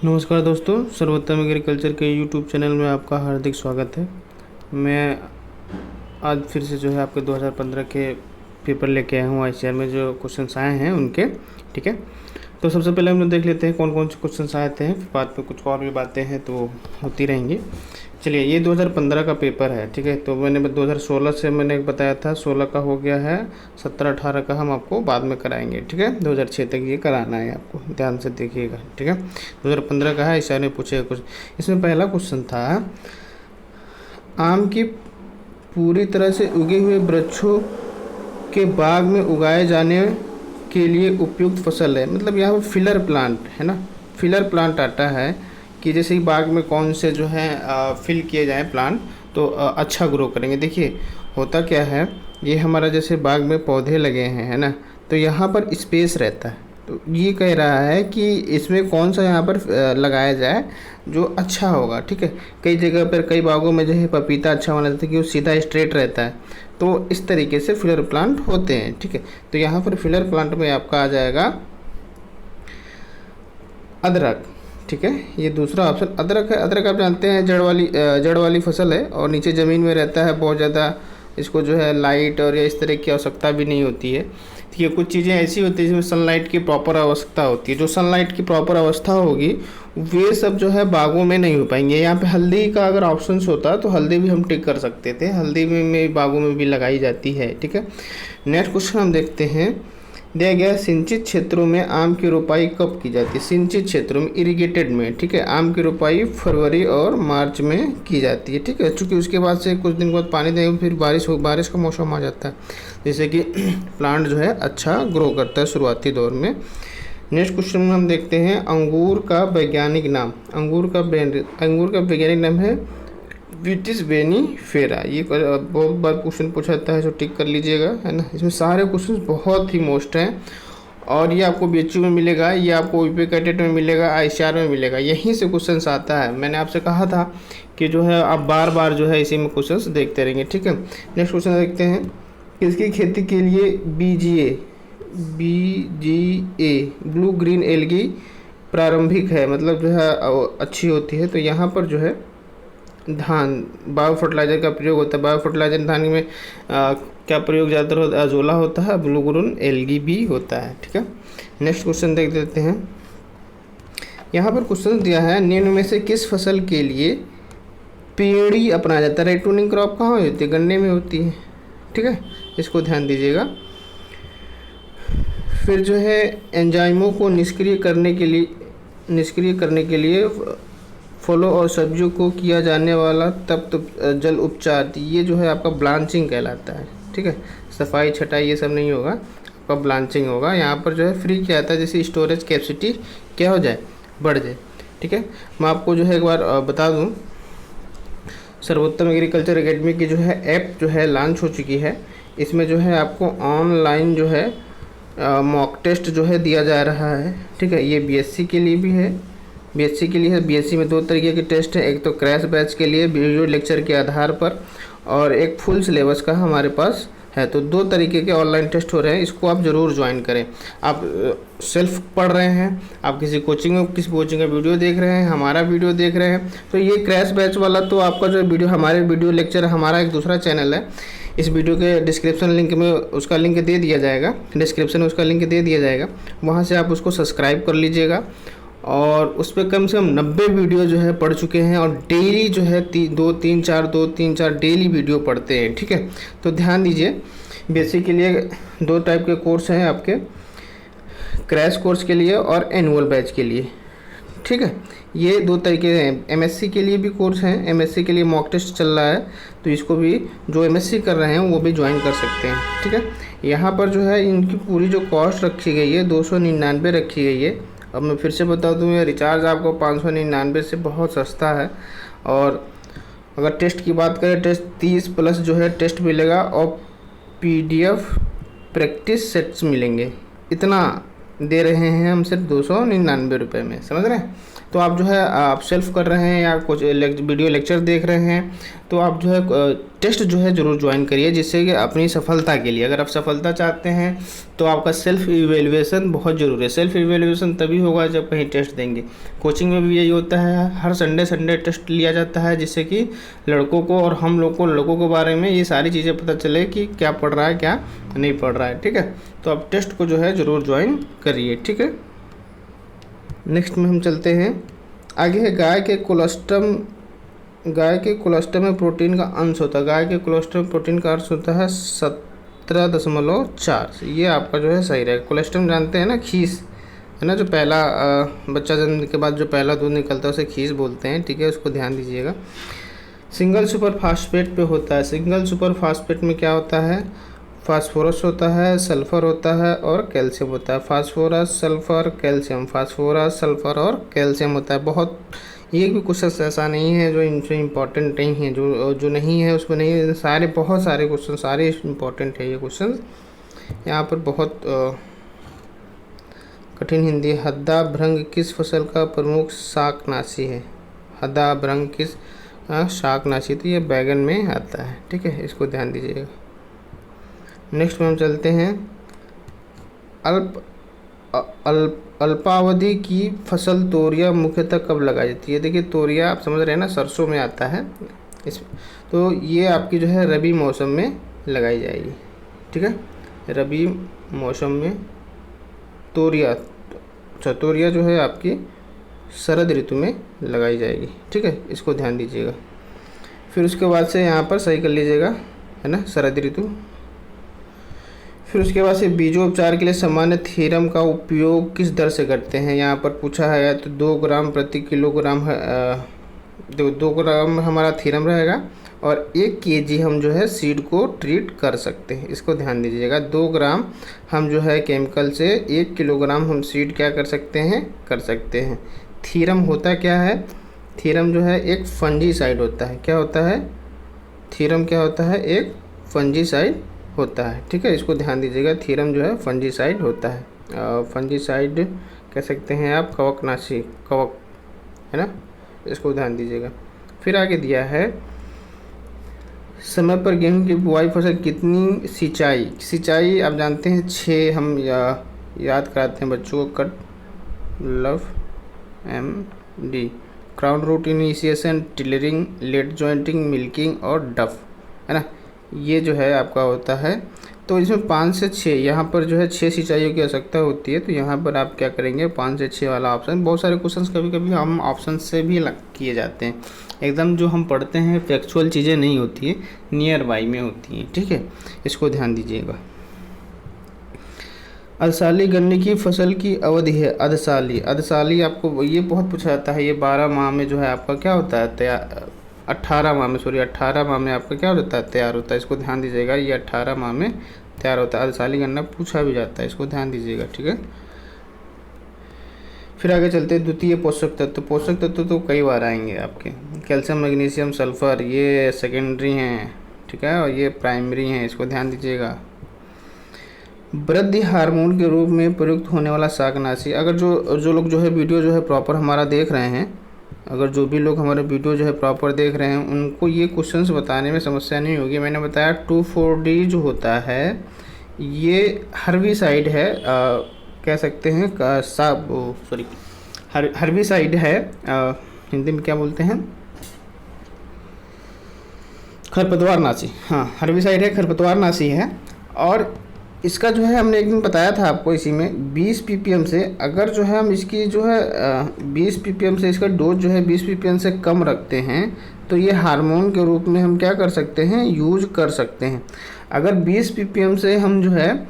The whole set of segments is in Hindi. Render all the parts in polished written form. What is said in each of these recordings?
नमस्कार दोस्तों, सर्वोत्तम एग्रीकल्चर के यूट्यूब चैनल में आपका हार्दिक स्वागत है। मैं आज फिर से जो है आपके 2015 के पेपर लेके आया हूँ। आईसीआर में जो क्वेश्चंस आए हैं उनके, ठीक है। तो सबसे पहले हम लोग देख लेते हैं कौन कौन से क्वेश्चंस आए थे। फिर बाद में कुछ और भी बातें हैं तो होती रहेंगी। चलिए, ये 2015 का पेपर है, ठीक है। तो मैंने 2016 से मैंने बताया था, 16 का हो गया है, 17-18 का हम आपको बाद में कराएंगे, ठीक है। 2006 तक ये कराना है आपको, ध्यान से देखिएगा, ठीक है। 2015 का है, इस ने पूछेगा कुछ। इसमें पहला क्वेश्चन था, आम की पूरी तरह से उगे हुए वृक्षों के बाग में उगाए जाने के लिए उपयुक्त फसल है। मतलब यहाँ पर फिलर प्लांट है ना, फिलर प्लांट आता है कि जैसे कि बाग में कौन से जो है फिल किए जाएं प्लांट तो अच्छा ग्रो करेंगे। देखिए होता क्या है, ये हमारा जैसे बाग में पौधे लगे हैं, है ना, तो यहाँ पर स्पेस रहता है। तो ये कह रहा है कि इसमें कौन सा यहाँ पर लगाया जाए जो अच्छा होगा, ठीक है। कई जगह पर, कई बागों में जो है पपीता अच्छा माना जाता है कि वो सीधा स्ट्रेट रहता है, तो इस तरीके से फिलर प्लांट होते हैं, ठीक है। तो यहाँ पर फिलर प्लांट में आपका आ जाएगा अदरक, ठीक है। ये दूसरा ऑप्शन अदरक है। अदरक आप जानते हैं जड़ वाली फसल है और नीचे ज़मीन में रहता है बहुत ज़्यादा। इसको जो है लाइट और या इस तरह की आवश्यकता भी नहीं होती है, ठीक है। कुछ चीज़ें ऐसी होती है जिसमें सनलाइट की प्रॉपर आवश्यकता होती है। जो सनलाइट की प्रॉपर अवस्था होगी वे सब जो है बागों में नहीं हो पाएंगे। यहाँ पे हल्दी का अगर ऑप्शंस होता तो हल्दी भी हम टिक कर सकते थे, हल्दी में बागों में भी लगाई जाती है, ठीक है। नेक्स्ट क्वेश्चन हम देखते हैं, दिया गया सिंचित क्षेत्रों में आम की रोपाई कब की जाती है। सिंचित क्षेत्रों में, इरिगेटेड में, ठीक है, आम की रोपाई फरवरी और मार्च में की जाती है, ठीक है। चूँकि उसके बाद से कुछ दिन बाद पानी देंगे फिर बारिश का मौसम आ जाता है, जैसे कि प्लांट जो है अच्छा ग्रो करता है शुरुआती दौर में। नेक्स्ट क्वेश्चन में हम देखते हैं, अंगूर का वैज्ञानिक नाम। अंगूर का वैज्ञानिक नाम है विटिस वेनिफेरा। ये बहुत बार क्वेश्चन पूछा जाता है, जो टिक कर लीजिएगा, है ना। इसमें सारे क्वेश्चन बहुत ही मोस्ट हैं और ये आपको बीएचयू में मिलेगा, ये आपको यूपी कैडेट में मिलेगा, आईसीआर में मिलेगा, यहीं से क्वेश्चन आता है। मैंने आपसे कहा था कि जो है आप बार बार जो है इसी में क्वेश्चन देखते रहेंगे, ठीक है। नेक्स्ट क्वेश्चन देखते हैं, किसकी खेती के लिए बीजीए ब्लू ग्रीन एल्गी प्रारंभिक है, मतलब जो है अच्छी होती है। तो यहाँ पर जो है धान, बायो फर्टिलाइजर का प्रयोग होता है। बायो फर्टिलाइजर धान में क्या प्रयोग ज़्यादातर होता है, अजोला होता है, ब्लू ग्रीन एल्गी भी होता है, ठीक है। नेक्स्ट क्वेश्चन देख देते हैं। यहाँ पर क्वेश्चन दिया है, निम्न में से किस फसल के लिए पेड़ी अपनाया जाता है। रेटूनिंग क्रॉप कहाँ होती है, गन्ने में होती है, ठीक है, इसको ध्यान दीजिएगा। फिर जो है एंजाइमों को निष्क्रिय करने के लिए फलों और सब्जियों को किया जाने वाला तप्त जल उपचार, ये जो है आपका ब्लांचिंग कहलाता है, ठीक है। सफाई छटाई ये सब नहीं होगा, आपका ब्लांचिंग होगा। यहाँ पर जो है फ्री क्या आता है, जैसे स्टोरेज कैपेसिटी क्या हो जाए, बढ़ जाए, ठीक है। मैं आपको जो है एक बार बता दूँ, सर्वोत्तम एग्रीकल्चर एकेडमी की जो है ऐप जो है लॉन्च हो चुकी है। इसमें जो है आपको ऑनलाइन जो है मॉक टेस्ट जो है दिया जा रहा है, ठीक है। ये बीएससी के लिए भी है, बीएससी के लिए है। बीएससी में दो तरीके के टेस्ट हैं, एक तो क्रैश बैच के लिए वीडियो लेक्चर के आधार पर, और एक फुल सिलेबस का हमारे पास है। तो दो तरीके के ऑनलाइन टेस्ट हो रहे हैं, इसको आप ज़रूर ज्वाइन करें। आप सेल्फ पढ़ रहे हैं, आप किसी कोचिंग का वीडियो देख रहे हैं, हमारा वीडियो देख रहे हैं, तो ये क्रैश बैच वाला तो आपका जो वीडियो, हमारे वीडियो लेक्चर, हमारा एक दूसरा चैनल है, इस वीडियो के डिस्क्रिप्शन लिंक में उसका लिंक दे दिया जाएगा, डिस्क्रिप्शन में उसका लिंक दे दिया जाएगा, वहाँ से आप उसको सब्सक्राइब कर लीजिएगा। और उस पर कम से कम 90 वीडियो जो है पढ़ चुके हैं और डेली जो है 2-3-4 डेली वीडियो पढ़ते हैं, ठीक है। तो ध्यान दीजिए, बेसिक के लिए दो टाइप के कोर्स हैं आपके, क्रैश कोर्स के लिए और एनुअल बैच के लिए, ठीक है। ये दो तरीके हैं। एमएससी के लिए भी कोर्स हैं, एमएससी के लिए मॉक टेस्ट चल रहा है, तो इसको भी जो एमएससी कर रहे हैं वो भी ज्वाइन कर सकते हैं, ठीक है। यहाँ पर जो है इनकी पूरी जो कॉस्ट रखी गई है 299 रखी गई है। अब मैं फिर से बता दूँ, ये रिचार्ज आपको 599 से बहुत सस्ता है। और अगर टेस्ट की बात करें, टेस्ट 30 प्लस जो है टेस्ट मिलेगा और पीडीएफ प्रैक्टिस सेट्स मिलेंगे। इतना दे रहे हैं हम सिर्फ 299 रुपये में, समझ रहे हैं। तो आप जो है आप सेल्फ कर रहे हैं या कुछ वीडियो लेक्चर देख रहे हैं, तो आप जो है टेस्ट जो है ज़रूर ज्वाइन करिए, जिससे कि अपनी सफलता के लिए, अगर आप सफलता चाहते हैं तो आपका सेल्फ इवेल्युएशन बहुत ज़रूरी है। सेल्फ इवेल्युएशन तभी होगा जब कहीं टेस्ट देंगे। कोचिंग में भी यही होता है, हर संडे टेस्ट लिया जाता है, जिससे कि लड़कों को और हम लोग को लड़कों के बारे में ये सारी चीज़ें पता चले कि क्या पढ़ रहा है क्या नहीं पढ़ रहा है, ठीक है। तो आप टेस्ट को जो है ज़रूर ज्वाइन करिए, ठीक है। नेक्स्ट में हम चलते हैं आगे है गाय के कोलेस्ट्रम में प्रोटीन का अंश होता है। गाय के कोलेस्ट्रम में प्रोटीन का अंश होता है 17.4। ये आपका जो है सही रहेगा। कोलेस्ट्रम जानते हैं ना, खीस है ना, जो पहला बच्चा जन्म के बाद जो पहला दूध निकलता है उसे खीस बोलते हैं, ठीक है, उसको ध्यान दीजिएगा। सिंगल सुपर फास्फेट पे होता है। सिंगल सुपर फास्फेट में क्या होता है, फास्फोरस होता है, सल्फ़र होता है और कैल्शियम होता है। Phosphorus, sulphur, calcium, phosphorus, sulphur और कैल्शियम होता है। बहुत ये भी क्वेश्चन ऐसा नहीं है जो इनसे इम्पॉर्टेंट नहीं है, जो नहीं है उसमें नहीं, सारे बहुत सारे क्वेश्चन सारे इम्पॉर्टेंट है। ये क्वेश्चन यहाँ पर बहुत कठिन हिंदी। हद्दा भृंग किस फसल का प्रमुख शाकनाशी है। हद्दा भृंग किस शाकनाशी, तो ये बैगन में आता है, ठीक है, इसको ध्यान दीजिएगा। नेक्स्ट में हम चलते हैं अल्पावधि की फसल तोरिया मुख्यतः कब लगाई जाती है। देखिए तोरिया आप समझ रहे हैं ना, सरसों में आता है इस, तो ये आपकी जो है रबी मौसम में लगाई जाएगी, ठीक है। रबी मौसम में तोरिया, अच्छा तोरिया जो है आपकी शरद ऋतु में लगाई जाएगी, ठीक है, इसको ध्यान दीजिएगा। फिर उसके बाद से यहाँ पर सही कर लीजिएगा, है ना, शरद ऋतु। फिर उसके बाद से बीजोपचार के लिए सामान्य थीरम का उपयोग किस दर से करते हैं, यहाँ पर पूछा है। तो 2 ग्राम प्रति किलोग्राम 2 ग्राम हमारा थीरम रहेगा और 1 केजी हम जो है सीड को ट्रीट कर सकते हैं, इसको ध्यान दीजिएगा। 2 ग्राम हम जो है केमिकल से 1 किलोग्राम हम सीड क्या कर सकते हैं। थीरम होता क्या है, थीरम जो है एक फंजीसाइड होता है। क्या होता है, थीरम क्या होता है, एक फंजीसाइड होता है, ठीक है, इसको ध्यान दीजिएगा। थीरम जो है फंजीसाइड होता है। फंजीसाइड कह सकते हैं आप, कवकनाशी, कवक, है ना, इसको ध्यान दीजिएगा। फिर आगे दिया है समय पर गेहूं की बुआई फसल कितनी सिंचाई आप जानते हैं 6, हम याद कराते हैं बच्चों को। कट, लव, MD, crown root initiation, tillering, late jointing, milking और डफ, है ना, ये जो है आपका होता है। तो इसमें 5 से 6 यहाँ पर जो है 6 सिंचाइयों की आवश्यकता होती है। तो यहाँ पर आप क्या करेंगे, 5 से 6 वाला ऑप्शन। बहुत सारे क्वेश्चंस कभी कभी हम ऑप्शन से भी किए जाते हैं, एकदम जो हम पढ़ते हैं फैक्चुअल चीज़ें नहीं होती है, नियर बाई में होती हैं, ठीक है, इसको ध्यान दीजिएगा। अधसाली गन्ने की फसल की अवधि है। अधसाली आपको ये बहुत पूछा जाता है। ये 12 माह में जो है आपका क्या होता है, तैयार 18 माह में आपका क्या होता है, तैयार होता है, इसको ध्यान दीजिएगा। ये 18 माह में तैयार होता है। अधसाली गन्ना पूछा भी जाता है, इसको ध्यान दीजिएगा, ठीक है। फिर आगे चलते हैं द्वितीय पोषक तत्व तो कई बार आएंगे आपके। कैल्शियम, मैग्नीशियम, सल्फर, ये सेकेंडरी हैं, ठीक है, और ये प्राइमरी हैं, इसको ध्यान दीजिएगा। वृद्धि हार्मोन के रूप में प्रयुक्त होने वाला शाकनाशी। अगर जो लोग जो है वीडियो जो है प्रॉपर हमारा देख रहे हैं, अगर जो भी लोग हमारे वीडियो जो है प्रॉपर देख रहे हैं, उनको ये क्वेश्चंस बताने में समस्या नहीं होगी। मैंने बताया 2,4-D जो होता है ये हर्बिसाइड है, कह सकते हैं हर्बिसाइड है, हिंदी में क्या बोलते हैं, खरपतवारनाशी। हाँ, हर्बिसाइड है, खरपतवारनाशी है। और इसका जो है हमने एक दिन बताया था आपको, इसी में 20 ppm से, अगर जो है हम इसकी जो है 20 ppm से इसका डोज जो है 20 ppm से कम रखते हैं, तो ये हार्मोन के रूप में हम क्या कर सकते हैं, यूज कर सकते हैं। अगर 20 ppm से हम जो है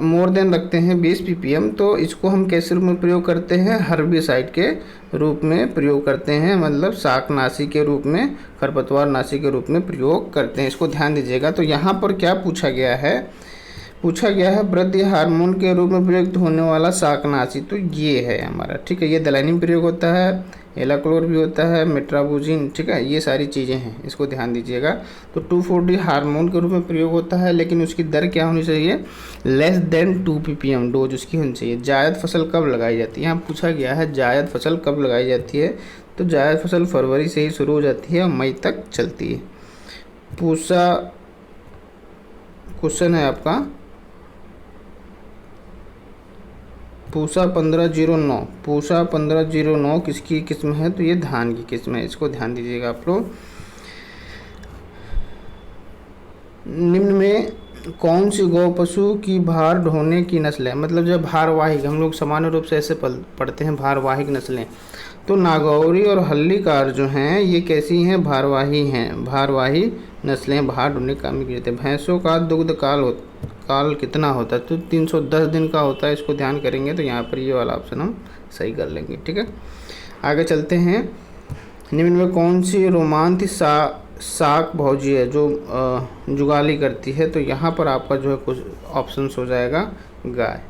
मोर देन रखते हैं 20 ppm, तो इसको हम कैसे रूप में प्रयोग करते हैं, हर्बिसाइड के रूप में प्रयोग करते हैं, मतलब शाकनाशी के रूप में, खरपतवारनाशी के रूप में प्रयोग करते हैं, इसको ध्यान दीजिएगा। तो यहाँ पर क्या पूछा गया है वृद्धि हार्मोन के रूप में प्रयुक्त होने वाला शाकनाशी, तो ये है हमारा, ठीक है। ये दलैनी में प्रयोग होता है, एलाक्लोर भी होता है, मेट्राबुजिन, ठीक है, ये सारी चीज़ें हैं, इसको ध्यान दीजिएगा। तो 2,4-D हार्मोन के रूप में प्रयोग होता है, लेकिन उसकी दर क्या होनी चाहिए, लेस देन 2 ppm डोज उसकी होनी चाहिए। जायद फसल कब लगाई जाती है, यहाँ पूछा गया है जायद फसल कब लगाई जाती है, तो जायद फसल फरवरी से ही शुरू हो जाती है और मई तक चलती है। पूसा क्वेश्चन है आपका पूसा 1509, पूसा 1509 किसकी किस्म है, तो ये धान की किस्म है, इसको ध्यान दीजिएगा आप लोग। निम्न में कौन सी गौ पशु की भार ढोने की नस्ल है, मतलब जब भारवाहिक, हम लोग सामान्य रूप से ऐसे पढ़ते हैं भारवाहिक नस्लें, तो नागौरी और हल्लीकार जो हैं ये कैसी हैं, भारवाही हैं, भारवाही नस्लें, भार ढूंढने काम में करते हैं। भैंसों का दुग्ध काल कितना होता है, तो 310 दिन का होता है, इसको ध्यान करेंगे तो यहाँ पर ये वाला ऑप्शन हम सही कर लेंगे, ठीक है। आगे चलते हैं। निम्न में कौन सी रोमांथ साक भौजी है जो जुगाली करती है, तो यहाँ पर आपका जो है कुछ ऑप्शन हो जाएगा गाय,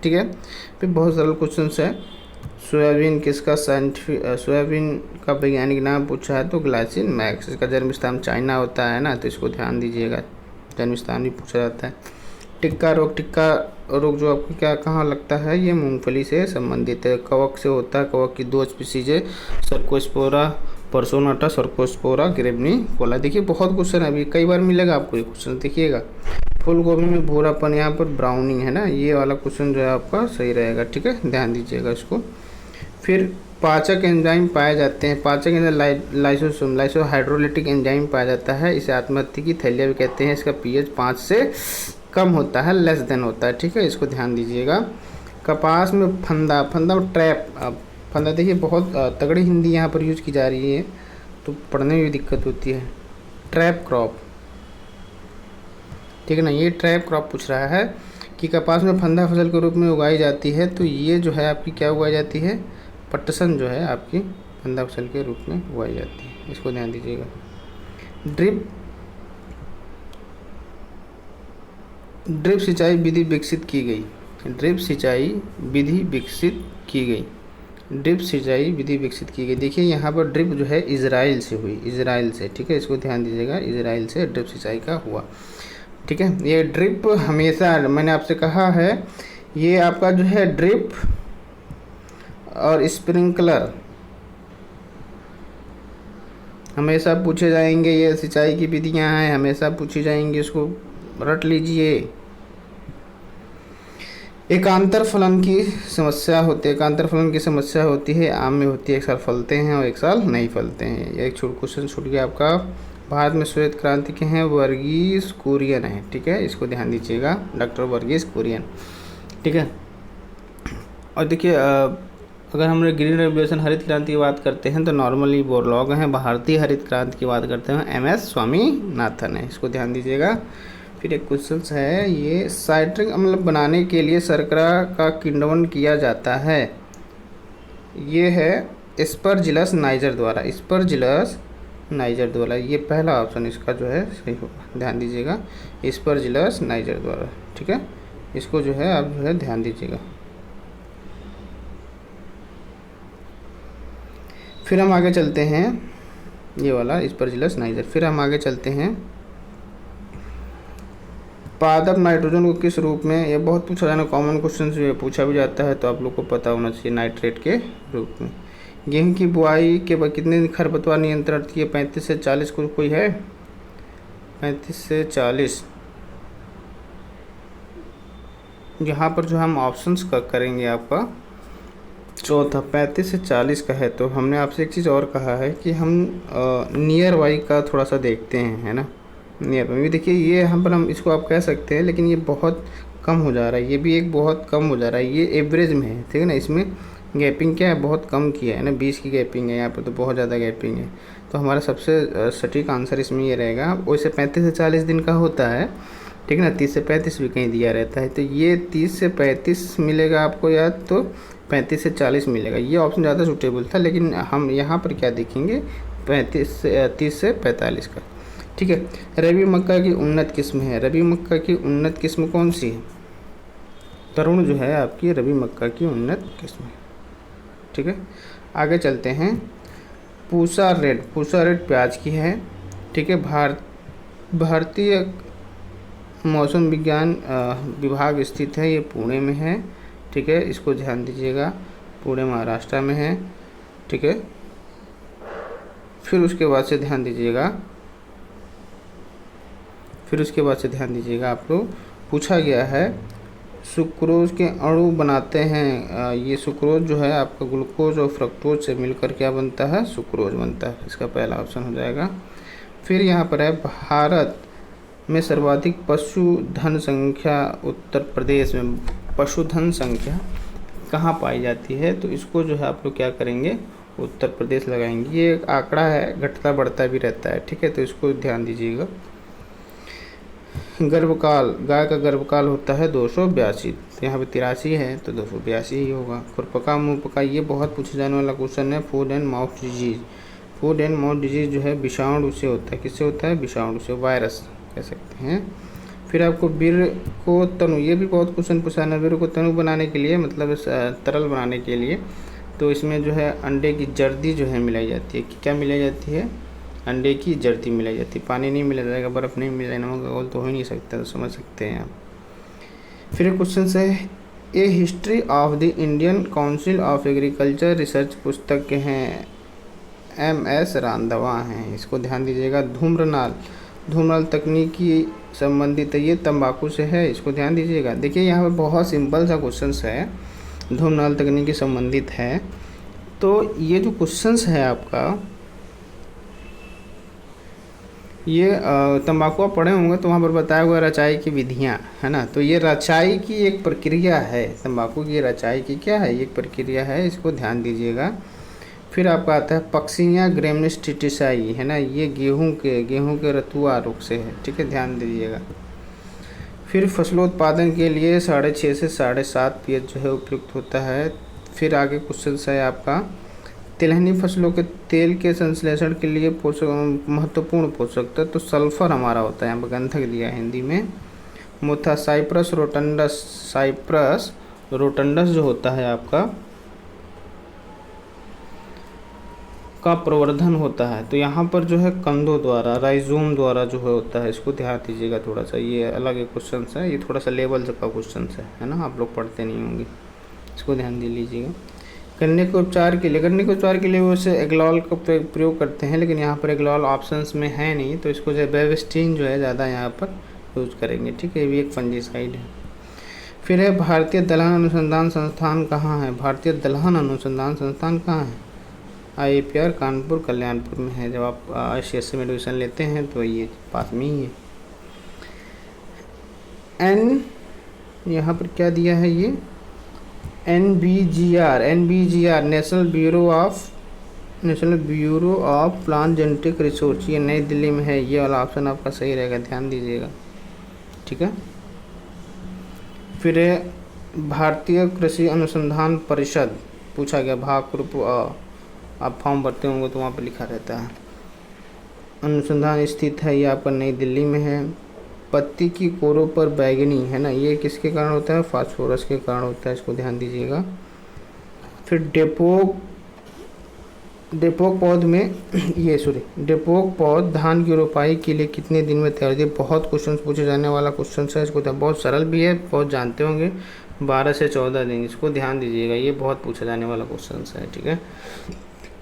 ठीक है। फिर बहुत सरल क्वेश्चन है। सोयाबीन किसका सोयाबीन का वैज्ञानिक नाम पूछा है, तो ग्लाइसिन मैक्स, इसका जन्म स्थान चाइना होता है ना, तो इसको ध्यान दीजिएगा, जन्म स्थान भी पूछा जाता है। टिक्का रोग जो आपको क्या कहाँ लगता है, ये मूंगफली से संबंधित है, कवक से होता है। कवक की 2 स्पीसीज है, सर्कोस्पोरा पर्सोनाटा, सर्कोस्पोरा ग्रेविनिकोला। देखिए बहुत क्वेश्चन है, अभी कई बार मिलेगा आपको ये क्वेश्चन, देखिएगा। फूल गोभी में भूरापन, यहाँ पर ब्राउनिंग है ना, ये वाला क्वेश्चन जो है आपका सही रहेगा, ठीक है, ध्यान दीजिएगा इसको। फिर पाचक एंजाइम पाए जाते हैं, पाचक एंजाइम लाइसोसोम हाइड्रोलिटिक एंजाइम पाया जाता है, इसे आत्महत्या की थैलिया भी कहते हैं। इसका pH 5 से कम होता है, लेस देन होता है, ठीक है, इसको ध्यान दीजिएगा। कपास में फंदा ट्रैप, फंदा देखिए बहुत तगड़ी हिंदी यहाँ पर यूज की जा रही है, तो पढ़ने में भी दिक्कत होती है। ट्रैप क्रॉप, ठीक है ना, ये ट्रैप क्रॉप पूछ रहा है कि कपास में फंदा फसल के रूप में उगाई जाती है, तो ये जो है आपकी क्या उगाई जाती है, पटसन जो है आपकी फंदा फसल के रूप में उगाई जाती है, इसको ध्यान दीजिएगा। ड्रिप सिंचाई विधि विकसित की गई, ड्रिप सिंचाई विधि विकसित की गई, ड्रिप सिंचाई विधि विकसित की गई। देखिए यहाँ पर ड्रिप जो है इजराइल से हुई, इजराइल से, ठीक है, इसको ध्यान दीजिएगा, इजराइल से ड्रिप सिंचाई का हुआ, ठीक है। ये ड्रिप हमेशा मैंने आपसे कहा है, ये आपका जो है ड्रिप और स्प्रिंकलर हमेशा पूछे जाएंगे, ये सिंचाई की विधियां हैं, हमेशा पूछी जाएंगी, इसको रट लीजिए। एकांतर फलन की समस्या होती है, एकांतर फलन की समस्या होती है, आम में होती है, एक साल फलते हैं और एक साल नहीं फलते हैं। एक क्वेश्चन छूट गया आपका। भारत में श्वेत क्रांति के हैं वर्गीस कुरियन है, ठीक है, इसको ध्यान दीजिएगा, डॉक्टर वर्गीस कुरियन, ठीक है। और देखिए अगर हम ग्रीन रेवोल्यूशन हरित क्रांति की बात करते हैं तो नॉर्मली बोरलॉग हैं, भारतीय हरित क्रांति की बात करते हैं MS स्वामीनाथन है, इसको ध्यान दीजिएगा। फिर एक क्वेश्चन है, ये साइट्रिक अम्ल बनाने के लिए शर्करा का किण्वन किया जाता है, ये है एस्परजिलस नाइजर द्वारा, एस्परजिलस नाइजर द्वारा, ये पहला ऑप्शन इसका जो है सही होगा, ध्यान दीजिएगा, एस्परजिलस नाइजर द्वारा, ठीक है, इसको जो है आप जो है ध्यान दीजिएगा। फिर हम आगे चलते हैं, ये वाला एस्परजिलस नाइजर। फिर हम आगे चलते हैं, पादप नाइट्रोजन को किस रूप में, ये बहुत पूछा जाना कॉमन क्वेश्चन से पूछा भी जाता है, तो आप लोग को पता होना चाहिए, नाइट्रेट के रूप में। गेहूं की बुआई के बाद कितने दिन खरपतवार नियंत्रण की, 35 से 40 कोई है, 35 से 40, यहाँ पर जो हम ऑप्शंस करेंगे आपका चौथा 35 से 40 का है, तो हमने आपसे एक चीज़ और कहा है कि हम नियर बाई का थोड़ा सा देखते हैं, है ना, नियर बाई। देखिए ये यहाँ पर हम इसको आप कह सकते हैं, लेकिन ये बहुत कम हो जा रहा है, ये भी एक बहुत कम हो जा रहा है, ये एवरेज में है, ठीक है ना, इसमें गैपिंग क्या है, बहुत कम किया है ना, 20 की गैपिंग है, यहाँ पर तो बहुत ज़्यादा गैपिंग है, तो हमारा सबसे सटीक आंसर इसमें ये रहेगा। वैसे 35 से 40 दिन का होता है, ठीक है ना, 30 से 35 भी कहीं दिया रहता है, तो ये 30 से 35 मिलेगा आपको, या तो 35 से 40 मिलेगा, ये ऑप्शन ज़्यादा सूटेबल था, लेकिन हम यहाँ पर क्या देखेंगे, 30 से 45 का, ठीक है। रबी मक्का की उन्नत किस्म है, रबी मक्का की उन्नत किस्म कौन सी है, तरुण जो है आपकी रबी मक्का की उन्नत किस्म है, ठीक है। आगे चलते हैं। पूसा रेड प्याज की है, ठीक है। भारतीय मौसम विज्ञान विभाग स्थित है, ये पुणे में है, ठीक है। इसको ध्यान दीजिएगा, पुणे महाराष्ट्र में है, ठीक है। फिर उसके बाद से ध्यान दीजिएगा आप लोग, पूछा गया है सुक्रोज के अणु बनाते हैं। ये सुक्रोज जो है आपका ग्लूकोज और फ्रक्टोज से मिलकर क्या बनता है, सुक्रोज बनता है। इसका पहला ऑप्शन हो जाएगा। फिर यहाँ पर है भारत में सर्वाधिक पशुधन संख्या, उत्तर प्रदेश में पशुधन संख्या कहाँ पाई जाती है, तो इसको जो है आप लोग क्या करेंगे, उत्तर प्रदेश लगाएंगे। ये एक आंकड़ा है, घटता बढ़ता भी रहता है, ठीक है, तो इसको ध्यान दीजिएगा। गर्भकाल, गाय का गर्भकाल होता है 282, तो यहाँ पे 83 है तो 282 ही होगा। खुरपका मुंहपका, ये बहुत पूछे जाने वाला क्वेश्चन है। फूड एंड माउथ डिजीज जो है विषाणु से होता है, किससे होता है, विषाणु से, वायरस कह सकते हैं। फिर आपको बीर को तनु, ये भी बहुत क्वेश्चन पूछा है। बीर को तनु बनाने के लिए, मतलब तरल बनाने के लिए, तो इसमें जो है अंडे की जर्दी जो है मिलाई जाती है। क्या मिलाई जाती है, अंडे की जर्दी मिलाई जाती है। पानी नहीं मिला जाएगा, बर्फ़ नहीं मिला, नमक घोल तो हो ही नहीं सकता, तो समझ सकते हैं आप। फिर क्वेश्चन है, a history of the Indian council of agriculture research पुस्तक के हैं, MS रांधवा हैं, इसको ध्यान दीजिएगा। धूम्रनाल तकनीकी संबंधित है, ये तंबाकू से है, इसको ध्यान दीजिएगा। देखिए यहाँ पर बहुत सिंपल सा क्वेश्चन है, धूम्रनाल तकनीकी संबंधित है। तो ये जो क्वेश्चन है आपका, ये तंबाकू आप पढ़े होंगे तो वहाँ पर बताया हुआ रचाई की विधियाँ, है ना। तो ये रचाई की एक प्रक्रिया है, तंबाकू की रचाई की क्या है, एक प्रक्रिया है, इसको ध्यान दीजिएगा। फिर आपका आता है पक्षियाँ ग्रेमिनिस टिटिसाई, है ना, ये गेहूं के रतुआ रोग से है, ठीक है, ध्यान दीजिएगा। फिर फसलोत्पादन के लिए 6.5 से 7.5 pH जो है उपयुक्त होता है। फिर आगे क्वेश्चन है आपका, तिलहनी फसलों के तेल के संश्लेषण के लिए महत्वपूर्ण पोषक तत्व तो सल्फर हमारा होता है, यहाँ पर गंधक दिया है हिंदी में। मुथा साइप्रस रोटंडस जो होता है आपका का प्रवर्धन होता है, तो यहाँ पर जो है कंदों द्वारा, राइजोम द्वारा जो है होता है, इसको ध्यान दीजिएगा। थोड़ा सा ये अलग एक क्वेश्चन है, ये थोड़ा सा लेवल का क्वेश्चन है ना, आप लोग पढ़ते नहीं होंगे, इसको ध्यान दे लीजिएगा। गन्ने के उपचार के लिए वैसे एग्लॉल का प्रयोग करते हैं, लेकिन यहाँ पर एग्लॉल ऑप्शंस में है नहीं, तो इसको जो है बेविस्टीन जो है ज़्यादा यहाँ पर यूज करेंगे, ठीक है, ये भी एक फंजीसाइड है। फिर है भारतीय दलहन अनुसंधान संस्थान कहाँ है, भारतीय दलहन अनुसंधान संस्थान कहाँ है, IIPR कानपुर कल्याणपुर में है। जब आप ICSE में एडमिशन लेते हैं तो ये पास में ही है। एन यहाँ पर क्या दिया है, ये NBGR national bureau of plant genetic research, ये नई दिल्ली में है। ये वाला ऑप्शन आपका सही रहेगा, ध्यान दीजिएगा, ठीक है। फिर भारतीय कृषि अनुसंधान परिषद पूछा गया, भाग ग्रुप आप फॉर्म भरते होंगे तो वहाँ पर लिखा रहता है। अनुसंधान स्थित है, ये आपका नई दिल्ली में है। पत्ती की कोरों पर बैगनी, है ना, ये किसके कारण होता है, फास्फोरस के कारण होता है, इसको ध्यान दीजिएगा। फिर डेपोक पौध धान की रोपाई के लिए कितने दिन में तैयार होती है, बहुत क्वेश्चन पूछे जाने वाला क्वेश्चन है, इसको बहुत सरल भी है, बहुत जानते होंगे, 12 से 14 दिन, इसको ध्यान दीजिएगा, ये बहुत पूछा जाने वाला क्वेश्चन है, ठीक है,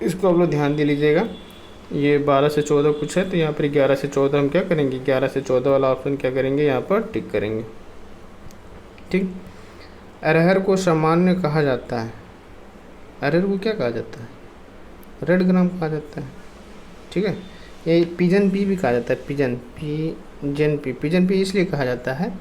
इसको आप लोग ध्यान दे लीजिएगा। ये 12 से 14 कुछ है, तो यहाँ पर 11 से 14 हम क्या करेंगे, 11 से 14 वाला ऑप्शन क्या करेंगे, यहाँ पर टिक करेंगे, ठीक। अरहर को सामान्य कहा जाता है, अरहर को क्या कहा जाता है, रेड ग्राम कहा जाता है, ठीक है। ये पिजन पी भी कहा जाता है, पिजन पी इसलिए कहा जाता है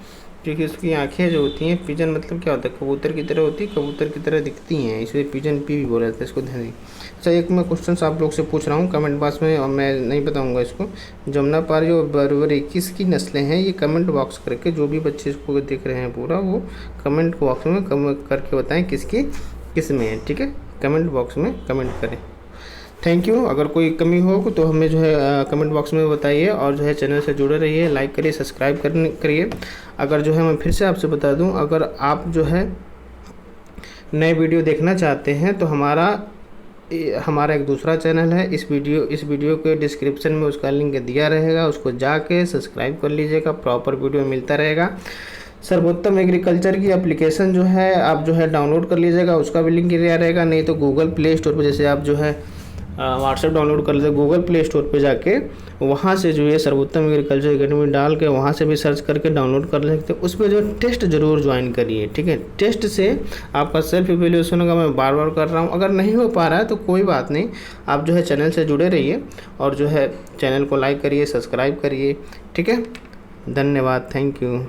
क्योंकि उसकी आंखें जो होती हैं, पिजन मतलब क्या होता है, कबूतर की तरह होती है, कबूतर की तरह दिखती हैं, इसलिए पिजन पी भी बोला जाता है, इसको ध्यान दें। अच्छा, एक मैं क्वेश्चन आप लोग से पूछ रहा हूँ कमेंट बॉक्स में, और मैं नहीं बताऊँगा इसको, जमुनापारी और बरबरी किसकी नस्लें हैं, ये कमेंट बॉक्स करके, जो भी बच्चे इसको देख रहे हैं पूरा, वो कमेंट बॉक्स में करके बताएँ किसकी किस में है, ठीक है, कमेंट बॉक्स में कमेंट करें। Thank you. अगर कोई कमी हो तो हमें जो है कमेंट बॉक्स में बताइए, और जो है चैनल से जुड़े रहिए, लाइक करिए, सब्सक्राइब करिए। अगर जो है मैं फिर से आपसे बता दूं, अगर आप जो है नए वीडियो देखना चाहते हैं तो हमारा हमारा एक दूसरा चैनल है, इस वीडियो के डिस्क्रिप्शन में उसका लिंक दिया रहेगा, उसको जाके सब्सक्राइब कर लीजिएगा, प्रॉपर वीडियो मिलता रहेगा। सर्वोत्तम एग्रीकल्चर की एप्लीकेशन जो है आप जो है डाउनलोड कर लीजिएगा, उसका भी लिंक दिया रहेगा। नहीं तो गूगल प्ले स्टोर पर, जैसे आप जो है व्हाट्सएप डाउनलोड कर लीजिए, गूगल प्ले स्टोर पे जाके वहाँ से जो है सर्वोत्तम एग्रीकल्चर एकेडमी डाल के वहाँ से भी सर्च करके डाउनलोड कर सकते हैं। उस पर जो टेस्ट ज़रूर ज्वाइन करिए, ठीक है। टेस्ट से आपका सेल्फ इवैल्यूएशन होगा, मैं बार बार कर रहा हूँ। अगर नहीं हो पा रहा है तो कोई बात नहीं, आप जो है चैनल से जुड़े रहिए और जो है चैनल को लाइक करिए, सब्सक्राइब करिए, ठीक है। धन्यवाद, थैंक यू।